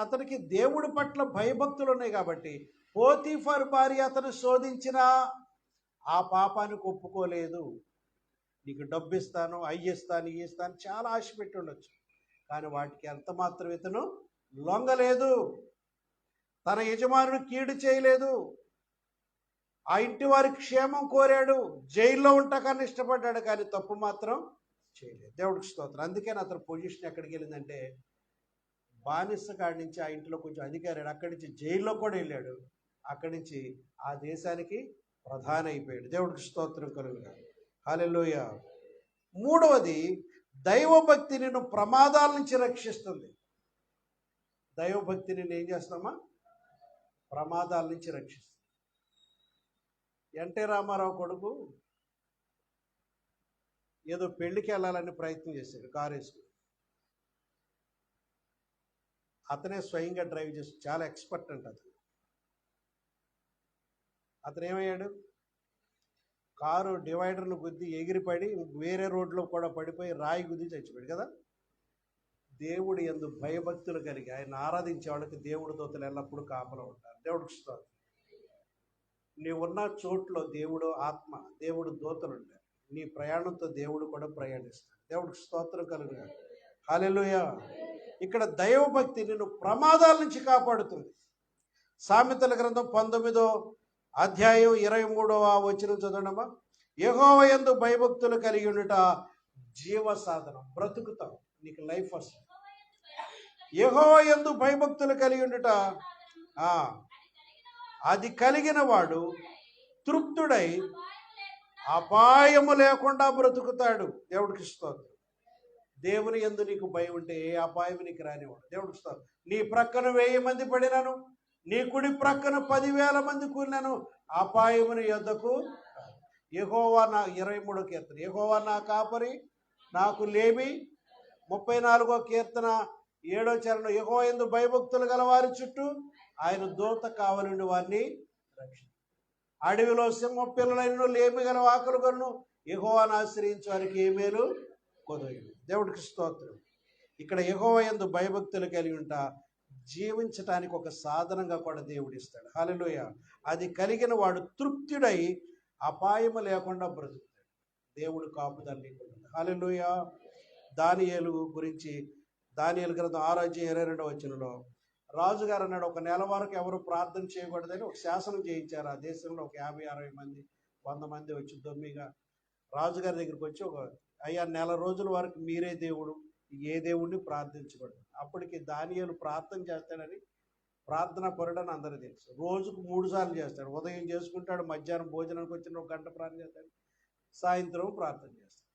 S1: అతనికి దేవుడి పట్ల భయభక్తులు ఉన్నాయి కాబట్టి పోతీఫర్ భార్య అతను శోధించినా ఆ పాపానికి ఒప్పుకోలేదు. నీకు డబ్బు ఇస్తాను, అయ్యిస్తాను, ఇస్తాను చాలా ఆశ పెట్టి ఉండొచ్చు, కానీ వాటికి ఎంత మాత్రం ఇతను లొంగలేదు. తన యజమానుడు కీడు చేయలేదు, ఆ ఇంటి వారి క్షేమం కోరాడు, జైల్లో ఉంటాకన్నా ఇష్టపడ్డాడు, కానీ తప్పు మాత్రం చేయలేదు. దేవుడికి స్తోత్రం. అందుకని అతని పొజిషన్ ఎక్కడికి వెళ్ళిందంటే, బానిస కాడి నుంచి ఆ ఇంట్లో కొంచెం అధికారాడు, అక్కడి నుంచి జైల్లో కూడా వెళ్ళాడు, అక్కడి నుంచి ఆ దేశానికి ప్రధాని అయిపోయాడు. దేవుడికి స్తోత్రం కలుగుగా. హల్లెలూయా. మూడవది, దైవభక్తి నిన్ను ప్రమాదాల నుంచి రక్షిస్తుంది. దైవభక్తి నిన్ను ఏం చేస్తామా? ప్రమాదాల నుంచి రక్షిస్తుంది. ఎన్టీ రామారావు కొడుకు ఏదో పెళ్లికి వెళ్ళాలని ప్రయత్నం చేశాడు, కారు వేసుకుని. అతనే స్వయంగా డ్రైవ్ చేసి, చాలా ఎక్స్పర్ట్ అంట అతను ఏమయ్యాడు? కారు డివైడర్ను గుద్ది ఎగిరిపడి వేరే రోడ్లో కూడా పడిపోయి రాయి గుద్ది చచ్చిపోయాడు కదా. దేవుడు యందు భయభక్తులు కలిగి ఆయన ఆరాధించే వాళ్ళకి దేవుడి దూతలు ఎల్లప్పుడూ కాపలా ఉంటారు. దేవుడికి స్తోత్రం. నీవున్న చోట్లో దేవుడు ఆత్మ, దేవుడు దూతలు ఉంటారు. నీ ప్రయాణంతో దేవుడు కూడా ప్రయాణిస్తాడు. దేవుడికి స్తోత్రం కలుగుగా. హల్లెలూయా. ఇక్కడ దైవభక్తి నిన్ను ప్రమాదాల నుంచి కాపాడుతుంది. సామెతల గ్రంథం 19వ అధ్యాయం 23వ వచనం చదవడమా. యెహోవా యందు భయభక్తులు కలిగి ఉండుట జీవ సాధనం. బ్రతుకుతావు, నీకు లైఫ్ వస్తుంది. యెహోవా యందు భయభక్తులు కలిగి ఉండుట, అది కలిగిన వాడు తృప్తుడై అపాయము లేకుండా బ్రతుకుతాడు. దేవుడికి స్తోత్రం. దేవుని యందు నీకు భయం ఉంటే ఏ అపాయం నీకు రానివాడు. దేవుడికి స్తోత్రం. నీ ప్రక్కన 1000 మంది పడినను, నీ కుడి ప్రక్కన 10,000 మంది కూలినను అపాయముని యొద్దకు. యెహోవా నా 23వ కీర్తన, యెహోవా నా కాపరి నాకు లేమి. 34వ కీర్తన 7వ చరణం, యెహోవా యందు భయభక్తులు గల వారి చుట్టూ ఆయన దూత కావలుండి వారిని రక్షించు. అడవిలో సింహ పిల్లలైన లేమి గల ఆకలి కొను యెహోవాను ఆశ్రయించు వారికి ఏ మేలు కొదవదు. దేవుడికి స్తోత్రం. ఇక్కడ యెహోవా యందు భయభక్తులు కలిగి ఉంటా జీవించటానికి ఒక సాధనంగా కూడా దేవుడు ఇస్తాడు. హల్లెలూయా. అది కలిగిన వాడు తృప్తుడై అపాయము లేకుండా బ్రతుకుతాడు. దేవుడు కాపుదల నీకు. హల్లెలూయా. దానియేలు గురించి దానియేలు గ్రంథం 6:22 వచనంలో రాజుగారు అన్నాడు, ఒక నెల వరకు ఎవరు ప్రార్థన చేయకూడదని ఒక శాసనం చేయించారు. ఆ దేశంలో ఒక 50-60 మంది 100 మంది వచ్చి దొమ్మిగా రాజుగారి దగ్గరికి వచ్చి, అయ్యా నెల రోజుల వరకు మీరే దేవుడు, ఏ దేవుడిని ప్రార్థించకూడదు. అప్పటికి దానియేలు ప్రార్థన చేస్తాడని, ప్రార్థన పరుడని అందరూ తెలుసు. రోజుకు 3 సార్లు చేస్తాడు. ఉదయం చేసుకుంటాడు, మధ్యాహ్నం భోజనానికి వచ్చిన 1 గంట ప్రార్థన చేస్తాడు, సాయంత్రం ప్రార్థన చేస్తాడు.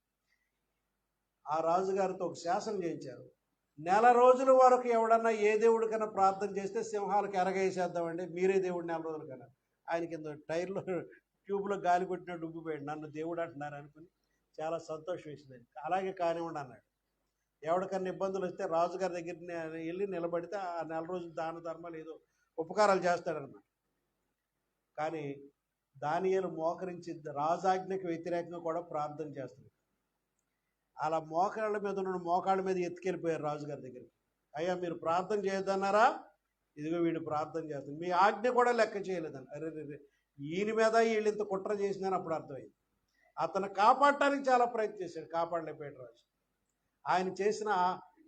S1: ఆ రాజుగారితో ఒక శాసనం చేయించారు, నెల రోజుల వరకు ఎవడన్నా ఏ దేవుడికైనా ప్రార్థన చేస్తే సింహాలకు ఎరగేసేద్దామండి, మీరే దేవుడు నెల రోజుల కన్నా. ఆయన కింద టైర్లో ట్యూబ్లో గాలి కొట్టినట్టు ఉబ్బిపోయాడు. నన్ను దేవుడు అంటున్నారు అనుకుని చాలా సంతోషం వేసింది. అలాగే కానివ్వండి అన్నాడు. ఎవరికన్నా ఇబ్బందులు వస్తే రాజుగారి దగ్గర వెళ్ళి నిలబడితే ఆ నెల రోజులు దాన ధర్మాలు ఏదో ఉపకారాలు చేస్తాడన్నమాట. కానీ దానియేలు మోకరించి రాజాజ్ఞకు వ్యతిరేకంగా కూడా ప్రార్థన చేస్తాడు. అలా మోకాళ్ళ మీద ఉన్న మోకాళ్ళ మీద ఎత్తుకెళ్ళిపోయారు రాజుగారి దగ్గరికి. అయ్యా మీరు ప్రార్థన చేయొద్దన్నారా, ఇదిగో వీడు ప్రార్థన చేస్తాడు, మీ ఆజ్ఞ కూడా లెక్క చేయలేదని. అరే ఈయన మీద వీళ్ళు ఇంత కుట్ర చేసిందని అప్పుడు అర్థమైంది. అతను కాపాడటానికి చాలా ప్రయత్నం చేశాడు, కాపాడలేకపోయాడు రాజు. ఆయన చేసిన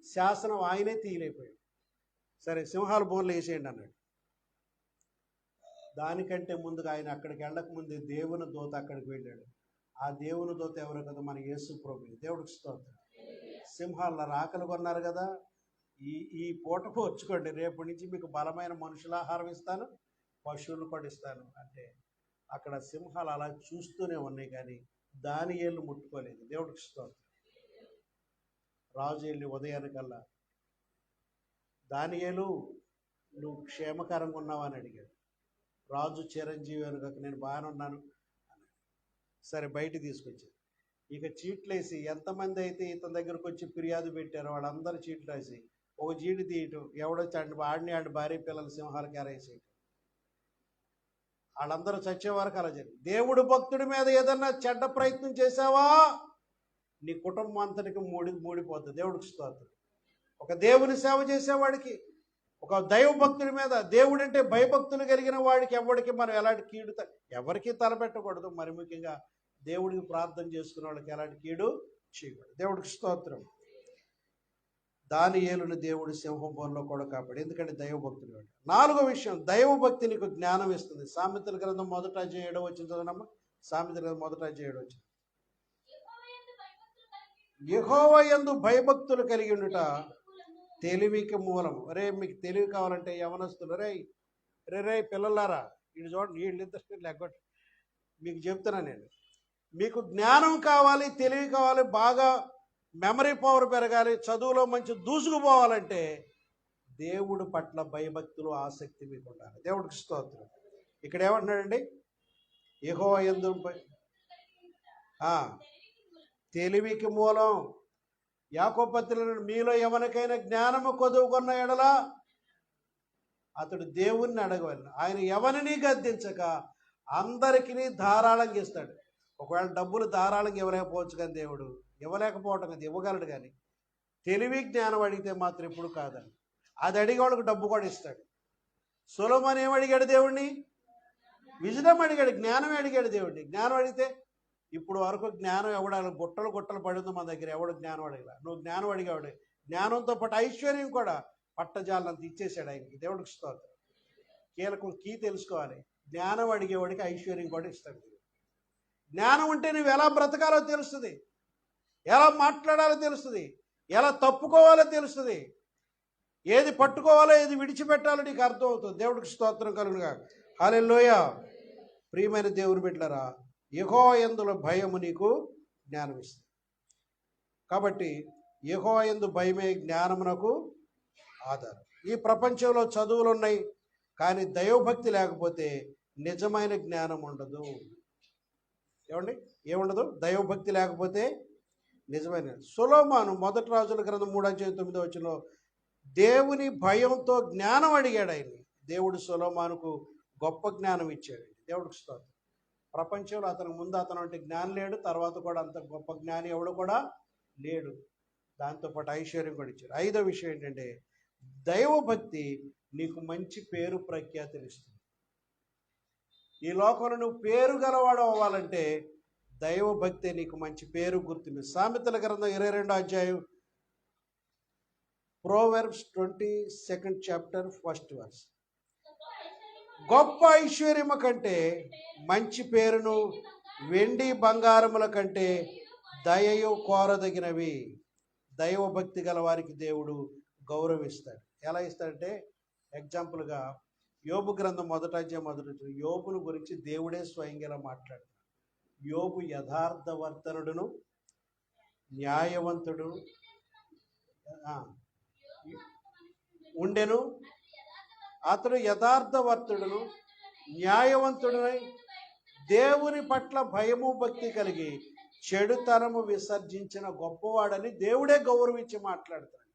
S1: శాసనం ఆయనే తీయలేకపోయాడు. సరే సింహాల బోన్లు వేసేయండి అన్నాడు. దానికంటే ముందుగా ఆయన అక్కడికి వెళ్ళక ముందే దేవుని దూత అక్కడికి వెళ్ళాడు. ఆ దేవుని దూత ఎవరు కదా, మన యేసు ప్రభువు. దేవుడికి స్తోత్రం. సింహాల ఆకలి కొన్నారు కదా, ఈ పూటకు వచ్చుకోండి, రేపటి నుంచి మీకు బలమైన మనుషుల ఆహారం ఇస్తాను, పశువులు కూడా ఇస్తాను అంటే అక్కడ సింహాలు అలా చూస్తూనే ఉన్నాయి, కానీ దానియేలు ముట్టుకోలేదు. దేవుడికి స్తోత్రం. రాజు వెళ్ళి ఉదయానికల్లా, దానియేలు నువ్వు క్షేమకరంగా ఉన్నావా అని అడిగాడు. రాజు చిరంజీవి కనుక నేను బాగానే ఉన్నాను అన్నాడు. సరే బయటికి తీసుకొచ్చారు. ఇక చీట్లేసి ఎంతమంది అయితే ఇతని దగ్గరకు వచ్చి ఫిర్యాదు పెట్టారో వాళ్ళందరూ చీట్లు వేసి ఒక చీటు తీయటం, ఎవడొచ్చి ఆడిని భార్య పిల్లల సింహాలకు ఎరేసేయటం, వాళ్ళందరూ చచ్చే వరకు అలా జరిగింది. దేవుడు భక్తుడి మీద ఏదన్నా చెడ్డ ప్రయత్నం చేసావా నీ కుటుంబం అంతటికి మూడిపోతుంది. దేవుడికి స్తోత్రం. ఒక దేవుని సేవ చేసేవాడికి, ఒక దైవ భక్తుడి మీద, దేవుడు అంటే భయభక్తులు కలిగిన వాడికి ఎవరికి మనం ఎలాంటి కీడు ఎవరికి తలపెట్టకూడదు. మరి ముఖ్యంగా దేవుడికి ప్రార్థన చేసుకునే వాళ్ళకి ఎలాంటి కీడు చేయకూడదు. దేవుడికి స్తోత్రం. దానియేలును దేవుడు సింహం బోన్లో కూడా కాపాడు, ఎందుకంటే దైవభక్తులు. 4వ విషయం, దైవభక్తి నీకు జ్ఞానం ఇస్తుంది. సామెతల గ్రంథం 1:7 వచ్చింది చదవనమ్మా. సామెతల గ్రంథం 1:7 వచ్చింది. యెహోవా యందు భయభక్తులు కలిగి ఉండుట తెలివికి మూలం. రే మీకు తెలివి కావాలంటే యవనస్తులు, రే పిల్లలారా, వీళ్ళు చూడండి, వీళ్ళిద్దరు లేకపోతే మీకు చెప్తున్నా నేను, మీకు జ్ఞానం కావాలి, తెలివి కావాలి, బాగా మెమరీ పవర్ పెరగాలి, చదువులో మంచి దూసుకుపోవాలంటే దేవుడు పట్ల భయభక్తులు ఆసక్తి మీకు ఉండాలి. దేవుడికి స్తోత్రం. ఇక్కడ ఏమంటున్నాడండి? యెహోవా యందు తెలివికి మూలం. యాకోబు పత్రికలో మీలో ఎవరికైనా జ్ఞానము కొదువుకున్న ఎడల అతడు దేవుణ్ణి అడగవలెను, ఆయన ఎవరిని గద్దించక అందరికీ ధారాళంగా ఇస్తాడు. ఒకవేళ డబ్బులు ధారాళంగా ఇవ్వలేకపోవచ్చు, కానీ దేవుడు ఇవ్వలేకపోవటం కదా, ఇవ్వగలడు. కానీ తెలివి జ్ఞానం అడిగితే మాత్రం ఎప్పుడు కాదని, అది అడిగే వాళ్ళకి డబ్బు కూడా ఇస్తాడు. సొలొమోను ఏమడిగాడు దేవుడిని? విజ్డమ్ అడిగాడు, జ్ఞానం అడిగాడు దేవుడిని. జ్ఞానం అడిగితే ఇప్పుడు వరకు జ్ఞానం ఎవడాలి, గుట్టలు పడింది మన దగ్గర, ఎవడు జ్ఞానం అడగల. నువ్వు జ్ఞానం అడిగాడు, జ్ఞానంతో పాటు ఐశ్వర్యం కూడా పట్టజాలంత ఇచ్చేసాడు ఆయనకి. దేవుడికి స్తోత్రం. కీలకం కీ తెలుసుకోవాలి, జ్ఞానం అడిగేవాడికి ఐశ్వర్యం కూడా ఇస్తాడు. జ్ఞానం ఉంటే నువ్వు ఎలా బ్రతకాలో తెలుస్తుంది, ఎలా మాట్లాడాలో తెలుస్తుంది, ఎలా తప్పుకోవాలో తెలుస్తుంది, ఏది పట్టుకోవాలో ఏది విడిచిపెట్టాలో నీకు అర్థం అవుతుంది. దేవుడికి స్తోత్రం కలుగునుగా. హల్లెలూయా. ప్రియమైన దేవుని బిడ్డలారా, యెహోవా యందు భయము నీకు జ్ఞానం ఇస్తుంది. కాబట్టి యెహోవా యందు భయమే జ్ఞానమునకు ఆధారం. ఈ ప్రపంచంలో చదువులు ఉన్నాయి, కానీ దైవభక్తి లేకపోతే నిజమైన జ్ఞానం ఉండదు. ఏమండి? ఏముండదు? దైవభక్తి లేకపోతే నిజమైన. సొలొమోను 1 రాజుల గ్రంథం 3:9 దేవుని భయంతో జ్ఞానం అడిగాడు ఆయన్ని. దేవుడు సొలొమోనుకు గొప్ప జ్ఞానం ఇచ్చాడు. దేవుడికి స్తోత్రం. ప్రపంచంలో అతనికి ముందు అతను అంటే జ్ఞానం లేడు, తర్వాత కూడా అంత గొప్ప జ్ఞాని ఎవడు కూడా లేడు. దాంతోపాటు ఐశ్వర్యం కూడా ఇచ్చాడు. 5వ విషయం ఏంటంటే, దైవభక్తి నీకు మంచి పేరు ప్రఖ్యాతులు ఇస్తుంది. ఈ లోకంలో నువ్వు పేరు గలవాడు అవ్వాలంటే దైవభక్తి నీకు మంచి పేరు గుర్తుంది. సామెతల గ్రంథం 22 Proverbs 22nd chapter 1st verse. గొప్ప ఐశ్వర్యము కంటే మంచి పేరును వెండి బంగారముల కంటే దయయు కోరదగినవి. దైవభక్తి గల వారికి దేవుడు గౌరవిస్తాడు. ఎలా ఇస్తాడంటే, ఎగ్జాంపుల్గా యోబు గ్రంథం 1:1 యోబును గురించి దేవుడే స్వయంగా మాట్లాడుతాడు. యోబు యథార్థవర్తనుడును న్యాయవంతుడు ఉండెను. అతడు యథార్థవర్తుడును న్యాయవంతుడునై దేవుని పట్ల భయము భక్తి కలిగి చెడుతనము విసర్జించిన గొప్పవాడని దేవుడే గౌరవించి మాట్లాడతాడు.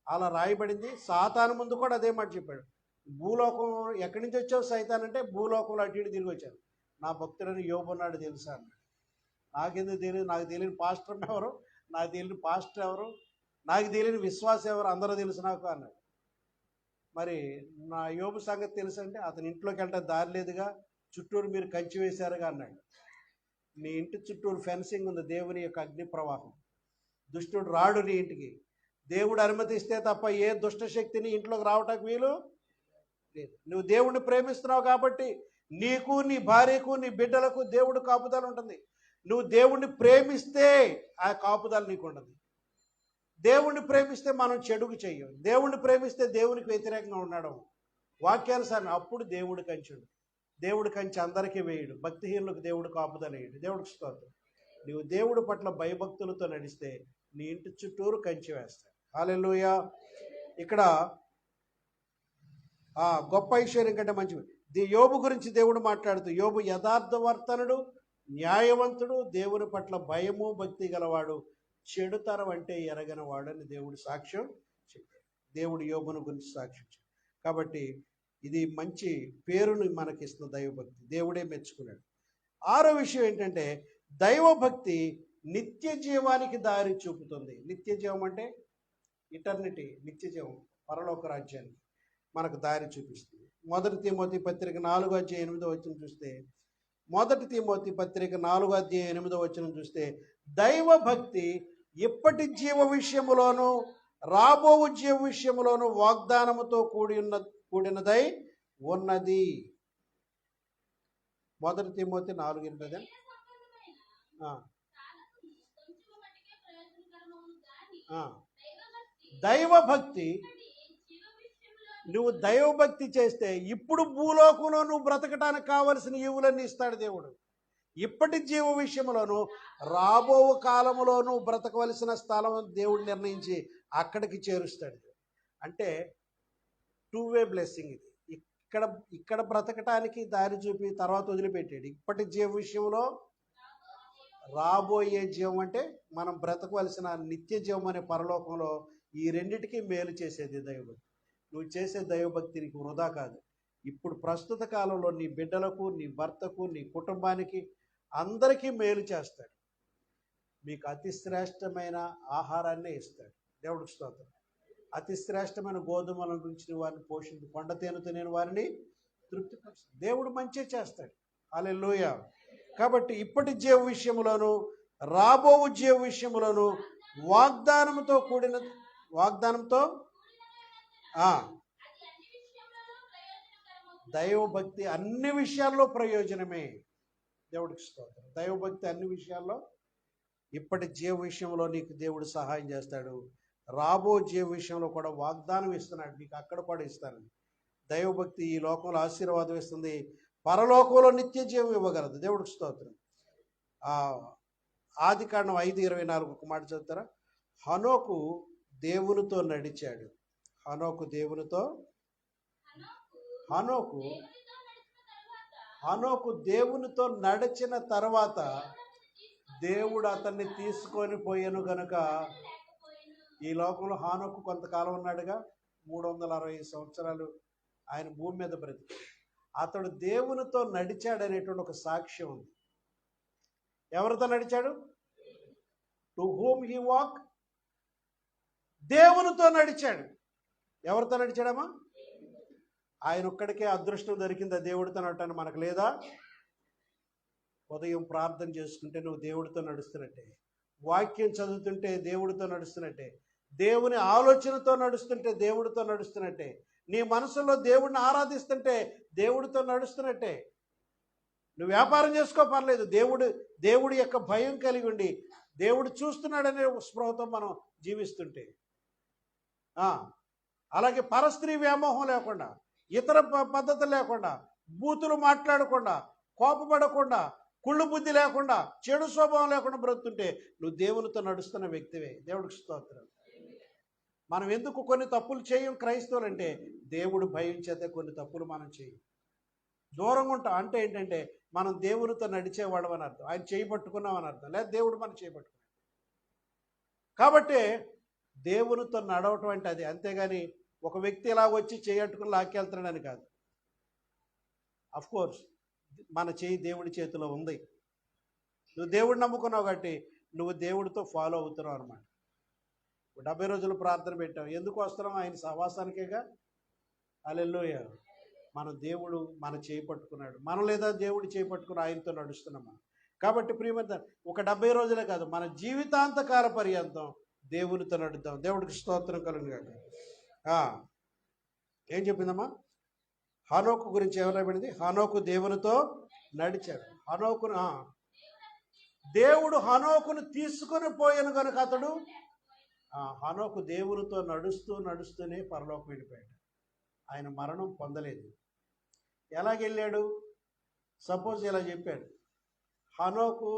S1: అలా రాయబడింది. సాతాను ముందు కూడా అదే మాట చెప్పాడు. భూలోకం ఎక్కడి నుంచి వచ్చావు సైతాన్ అంటే, భూలోకంలో అటు ఇటు తిరిగి వచ్చాను, నా భక్తుడని యోబు ఉన్నాడు తెలుసా అన్నాడు. నాకెందుకు తెలియదు, నాకు తెలియని పాస్టర్ ఎవరు, నాకు తెలియని పాస్టర్ ఎవరు, నాకు తెలియని విశ్వాసం ఎవరు, అందరూ తెలుసు నాకు అన్నాడు. మరి నా యోబు సంగతి తెలుసు అంటే, అతని ఇంట్లోకి వెళ్ళే దారి లేదుగా, చుట్టూరు మీరు కంచి వేశారుగా అన్నాడు. నీ ఇంటి చుట్టూరు ఫెన్సింగ్ ఉంది, దేవుని యొక్క అగ్ని ప్రవాహం, దుష్టుడు రాడు నీ ఇంటికి. దేవుడు అనుమతిస్తే తప్ప ఏ దుష్ట శక్తిని ఇంట్లోకి రావటానికి వీలు లేదు. నువ్వు దేవుడిని ప్రేమిస్తున్నావు కాబట్టి నీకు, నీ భార్యకు, నీ బిడ్డలకు దేవుడు కాపుదల ఉంటుంది. నువ్వు దేవుణ్ణి ప్రేమిస్తే ఆ కాపుదల నీకు ఉండదు. దేవుణ్ణి ప్రేమిస్తే మనం చెడుకు చెయ్యం. దేవుణ్ణి ప్రేమిస్తే దేవునికి వ్యతిరేకంగా ఉండడం, వాక్యానుసారం, అప్పుడు దేవుడి కంచుడు. దేవుడి కంచె అందరికీ వేయడు, భక్తిహీనులకు దేవుడు కాపుదల వేయడు. దేవుడికి స్తోత్రం. నీవు దేవుడి పట్ల భయభక్తులతో నడిస్తే నీ ఇంటి చుట్టూరు కంచె వేస్తాడు. హల్లెలూయా. ఇక్కడ గొప్ప ఐశ్వర్యం కంటే మంచి యోబు గురించి దేవుడు మాట్లాడుతూ, యోబు యథార్థవర్తనుడు, న్యాయవంతుడు, దేవుని పట్ల భయము భక్తి గలవాడు, చెడుతరం అంటే ఎరగనవాడు అని దేవుడు సాక్ష్యం చెప్పాడు. దేవుడు యోబును గురించి సాక్ష్యం చెప్పాడు. కాబట్టి ఇది మంచి పేరుని మనకిస్తున్న దైవభక్తి, దేవుడే మెచ్చుకున్నాడు. ఆరో విషయం ఏంటంటే దైవభక్తి నిత్య జీవానికి దారి చూపుతుంది. నిత్య జీవం అంటే ఇటర్నిటీ, నిత్య జీవం, పరలోక రాజ్యానికి మనకు దారి చూపిస్తుంది. 1 తిమోతి పత్రిక 4:8 చూస్తే, 1 తిమోతి పత్రిక 4:8 చూస్తే దైవభక్తి ఇప్పటి జీవ విషయములోను రాబో జీవ విషయములోను వాగ్దానముతో కూడినదై ఉన్నది. 1 తిమోతి 4:8. దైవభక్తి, నువ్వు దైవభక్తి చేస్తే ఇప్పుడు భూలోకంలో నువ్వు బ్రతకటానికి కావలసిన ఈవులన్నీ ఇస్తాడు దేవుడు. ఇప్పటి జీవ విషయంలోను రాబో కాలములోనూ బ్రతకవలసిన స్థలం దేవుడు నిర్ణయించి అక్కడికి చేరుస్తాడు. అంటే 2-వే బ్లెస్సింగ్ ఇది. ఇక్కడ బ్రతకటానికి దారి చూపి తర్వాత వదిలిపెట్టాడు. ఇప్పటి జీవ విషయంలో రాబోయే జీవం అంటే మనం బ్రతకవలసిన నిత్య జీవం అనే పరలోకంలో ఈ రెండిటికి మేలు చేసేది దైవభక్తి. నువ్వు చేసే దైవభక్తి నీకు వృధా కాదు. ఇప్పుడు ప్రస్తుత కాలంలో నీ బిడ్డలకు, నీ భర్తకు, నీ కుటుంబానికి అందరికీ మేలు చేస్తాడు. మీకు అతి శ్రేష్టమైన ఆహారాన్నే ఇస్తాడు. దేవుడికి స్తోత్రం. అతి శ్రేష్టమైన గోధుమల గురించి వారిని పోషించు, కొండ తేనెతో నేను వారిని తృప్తిపరుస్తాను. దేవుడు మంచి చేస్తాడు. హల్లెలూయా. కాబట్టి ఇప్పటి జీవ విషయంలోను రాబో జీవ విషయంలోను వాగ్దానంతో దైవభక్తి అన్ని విషయాల్లో ప్రయోజనమే. దేవుడికి స్తోత్రం. దైవభక్తి అన్ని విషయాల్లో, ఇప్పటి జీవ విషయంలో నీకు దేవుడు సహాయం చేస్తాడు, రాబో జీవ విషయంలో కూడా వాగ్దానం ఇస్తున్నాడు, నీకు అక్కడ కూడా ఇస్తాను. దైవభక్తి ఈ లోకంలో ఆశీర్వాదం ఇస్తుంది, పరలోకంలో నిత్య జీవం ఇవ్వగలదు. దేవుడికి స్తోత్రం. ఆదికాండం 5:24 ఒక మాట చదువుతారా? హనోకు దేవునితో నడిచాడు. హనోకు దేవునితో నడిచిన తర్వాత దేవుడు అతన్ని తీసుకొని పోయాను గనుక ఈ లోకంలో హానోకు కొంతకాలం ఉన్నాడుగా, 360 సంవత్సరాలు ఆయన భూమి మీద బ్రతికి. అతడు దేవునితో నడిచాడనేటువంటి ఒక సాక్ష్యం ఉంది. ఎవరితో నడిచాడు? To whom he walk. దేవునితో నడిచాడు. ఎవరితో నడిచాడమ్మా? ఆయన ఒక్కడికే అదృష్టం దొరికిందా దేవుడితో నడటానికి? మనకు లేదా? ఉదయం ప్రార్థన చేసుకుంటే నువ్వు దేవుడితో నడుస్తున్నట్టే, వాక్యం చదువుతుంటే దేవుడితో నడుస్తున్నట్టే, దేవుని ఆలోచనతో నడుస్తుంటే దేవుడితో నడుస్తున్నట్టే, నీ మనసులో దేవుడిని ఆరాధిస్తుంటే దేవుడితో నడుస్తున్నట్టే. నువ్వు వ్యాపారం చేసుకో పర్లేదు, దేవుడి యొక్క భయం కలిగి ఉండి దేవుడు చూస్తున్నాడనే స్పృహతో మనం జీవిస్తుంటే, అలాగే పరస్త్రీ వ్యామోహం లేకుండా, ఇతర పద్ధతులు లేకుండా, బూతులు మాట్లాడకుండా, కోపపడకుండా, కుళ్ళు బుద్ధి లేకుండా, చెడు స్వభావం లేకుండా బ్రతుంటే నువ్వు దేవునితో నడుస్తున్న వ్యక్తివే. దేవుడికి స్తోత్రం. మనం ఎందుకు కొన్ని తప్పులు చేయం క్రైస్తవులు అంటే దేవుడు భయం చేత కొన్ని తప్పులు మనం చేయం, దూరంగా ఉంటాం. అంటే ఏంటంటే మనం దేవునితో నడిచేవాడు అని అర్థం, ఆయన చేయి పట్టుకున్నాం అని అర్థం, లేదా దేవుడు మనం చేయి పట్టుకున్నాం. కాబట్టి దేవునితో నడవటం అంటే అది. అంతేగాని ఒక వ్యక్తి ఇలా వచ్చి చేయట్టుకుని లాక్కెళ్తున్నాడని కాదు. అఫ్కోర్స్ మన చేయి దేవుడి చేతిలో ఉంది. నువ్వు దేవుడిని నమ్ముకున్నావు కాబట్టి నువ్వు దేవుడితో ఫాలో అవుతున్నావు అనమాట. 70 రోజులు ప్రార్థన పెట్టావు, ఎందుకు వస్తున్నాం? ఆయన సహవాసానికేగా. హల్లెలూయా. మన దేవుడు మన చేయి పట్టుకున్నాడు, మనం లేదా దేవుడు చేయి పట్టుకుని ఆయనతో నడుస్తున్నాం. కాబట్టి ప్రియమైన ఒక 70 రోజులే కాదు, మన జీవితాంతకాల పర్యంతం దేవునితో నడుద్దాం. దేవుడికి స్తోత్రం కలుగుగాక. ఏం చెప్పిందమ్మా? హనోకు గురించి ఏమైనా పడింది? హనోకు దేవునితో నడిచాడు. దేవుడు హనోకును తీసుకొని పోయాను కనుక అతడు హనోకు దేవునితో నడుస్తూనే పరలోకం వెళ్ళిపోయాడు. ఆయన మరణం పొందలేదు. ఎలాగెళ్ళాడు? సపోజ్ ఇలా చెప్పాడు, హనోకు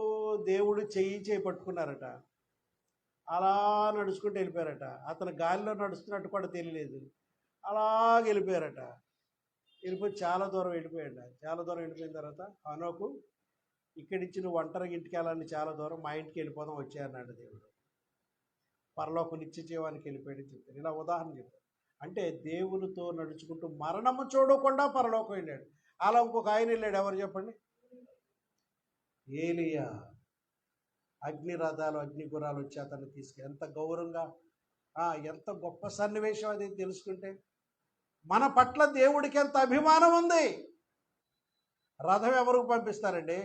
S1: దేవుడు చెయ్యి పట్టుకున్నారట, అలా నడుచుకుంటూ వెళ్ళిపోయారట. అతను గాలిలో నడుస్తున్నట్టు కూడా తెలియలేదు, అలాగే వెళ్ళిపోయారట. వెళ్ళిపోయి చాలా దూరం వెళ్ళిపోయాడు. చాలా దూరం వెళ్ళిపోయిన తర్వాత హనోకు, ఇక్కడి నుంచి నువ్వు ఒంటరిగా ఇంటికి వెళ్ళాలని చాలా దూరం, మా ఇంటికి వెళ్ళిపోదాం వచ్చాయన్నాడు దేవుడు. పరలోకం నిత్య జీవానికి వెళ్ళిపోయాడని చెప్పారు. ఇలా ఉదాహరణ చెప్పారు. అంటే దేవునితో నడుచుకుంటూ మరణము చూడకుండా పరలోకం వెళ్ళాడు. అలా ఇంకొక ఆయన వెళ్ళాడు, ఎవరు చెప్పండి? ఏలియా. అగ్ని రథాలు అగ్ని గుర్రాలు వచ్చి అతన్ని తీసుకెళ్ళి ఎంత గౌరవంగా, ఎంత గొప్ప సన్నివేశం అది తెలుసుకుంటే. మన పట్ల దేవుడికి ఎంత అభిమానం ఉంది. రథం ఎవరికి పంపిస్తారండి?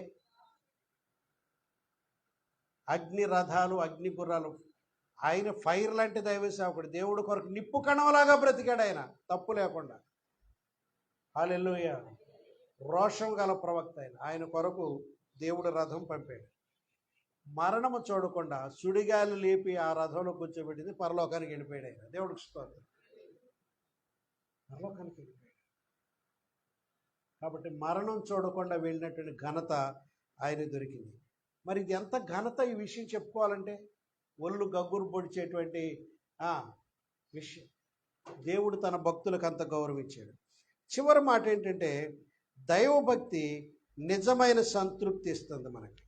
S1: అగ్ని రథాలు అగ్ని గుర్రాలు. ఆయన ఫైర్ లాంటి దైవ సేవకుడు, దేవుడి కొరకు నిప్పు కణంలాగా బ్రతికాడు ఆయన, తప్పు లేకుండా. హల్లెలూయా. రోషం గల ప్రవక్త ఆయన కొరకు దేవుడు రథం పంపాడు. మరణము చూడకుండా సుడిగాలి లేపి ఆ రథంలో కూర్చోబెట్టింది, పరలోకానికి వెళ్ళిపోయాడు ఆయన. దేవుడికి స్తోత్రం. పరలోకానికి వెళ్ళిపోయాడు. కాబట్టి మరణం చూడకుండా వెళ్ళినటువంటి ఘనత ఆయన దొరికింది. మరి ఇది ఎంత ఘనత, ఈ విషయం చెప్పుకోవాలంటే ఒళ్ళు గగ్గురు పొడిచేటువంటి విషయం. దేవుడు తన భక్తులకు అంత గౌరవించాడు. చివరి మాట ఏంటంటే, దైవభక్తి నిజమైన సంతృప్తి ఇస్తుంది మనకి,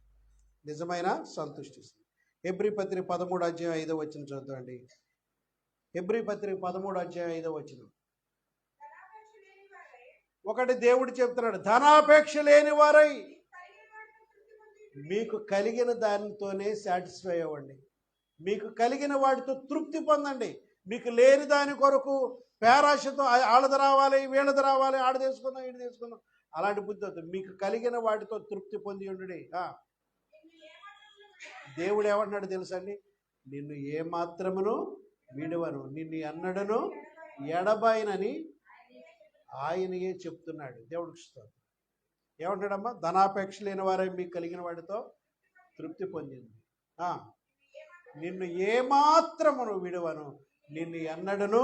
S1: నిజమైన సంతృష్టి ఇస్తుంది. హెబ్రీ పత్రిక 13:5 చూద్దామండి. హెబ్రీ పత్రిక 13:5 ఒకటి దేవుడు చెప్తున్నాడు, ధనాపేక్ష లేని వారై మీకు కలిగిన దానితోనే సాటిస్ఫై అవ్వండి. మీకు కలిగిన వాటితో తృప్తి పొందండి. మీకు లేని దాని కొరకు పేరాశతో ఆడది రావాలి, వీళ్ళది రావాలి, ఆడ తీసుకుందాం, ఈడు తీసుకుందాం, అలాంటి బుద్ధి అవుతుంది. మీకు కలిగిన వాటితో తృప్తి పొంది ఉండు. దేవుడు ఏమంటున్నాడు తెలుసండి? నిన్ను ఏమాత్రమును విడువను, నిన్ను ఎన్నడను ఎడబాయనని ఆయనయే చెప్తున్నాడు. దేవుడికి స్తోత్రం. ఏమంటాడమ్మా? ధనాపేక్ష లేని వారే మీకు కలిగిన వాటితో తృప్తి పొందింది. నిన్ను ఏమాత్రమును విడువను, నిన్ను ఎన్నడను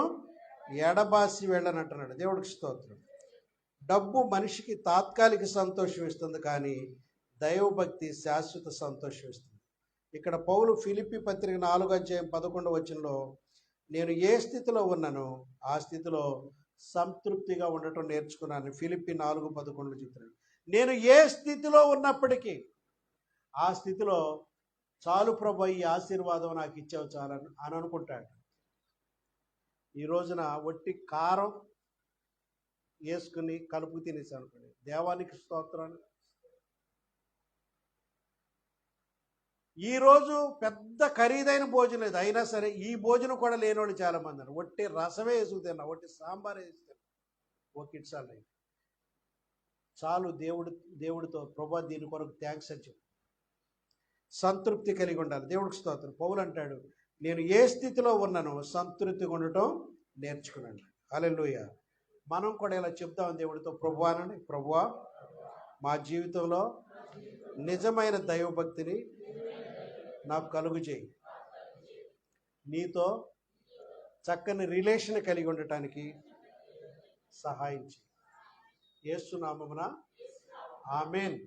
S1: ఎడబాసి వెళ్ళనంటున్నాడు. దేవుడికి స్తోత్రం. డబ్బు మనిషికి తాత్కాలిక సంతోషం ఇస్తుంది, కానీ దైవభక్తి శాశ్వత సంతోషం ఇస్తుంది. ఇక్కడ పౌలు ఫిలిప్పీ పత్రిక 4:11 నేను ఏ స్థితిలో ఉన్నానో ఆ స్థితిలో సంతృప్తిగా ఉండటం నేర్చుకున్నాను. ఫిలిప్పీ 4:11 చెప్తున్నాను. నేను ఏ స్థితిలో ఉన్నప్పటికీ ఆ స్థితిలో చాలు ప్రభు, ఈ ఆశీర్వాదం నాకు ఇచ్చావు చాలని అని అనుకుంటాడు. ఈ రోజున వట్టి కారం వేసుకుని కలుపు తినేసి అనుకోండి, దేవానికి స్తోత్రాలు. ఈరోజు పెద్ద ఖరీదైన భోజనం లేదు, అయినా సరే ఈ భోజనం కూడా లేనివాళ్ళు చాలామంది ఉన్నారు. వట్టి రసమే వేసుకు తిన్నా, వట్టి సాంబార్ వేసి తిన్నా, ఓకే ఇట్స్ ఆల్ రైట్, చాలు. దేవుడితో ప్రభు దీని కొరకు థ్యాంక్స్ అని చెప్పి సంతృప్తి కలిగి ఉండాలి. దేవుడికి స్తోత్రం. పౌలు అంటాడు, నేను ఏ స్థితిలో ఉన్నానో సంతృప్తిగా ఉండటం నేర్చుకున్నాను. హల్లెలూయా. మనం కూడా ఇలా చెప్తాం దేవుడితో, ప్రభువానండి, ప్రభువా మా జీవితంలో నిజమైన దైవభక్తిని నాకు కలుగు చేయి, నీతో చక్కని రిలేషన్ కలిగి ఉండటానికి సహాయం చేయి. యేసు నామమున ఆమేన్.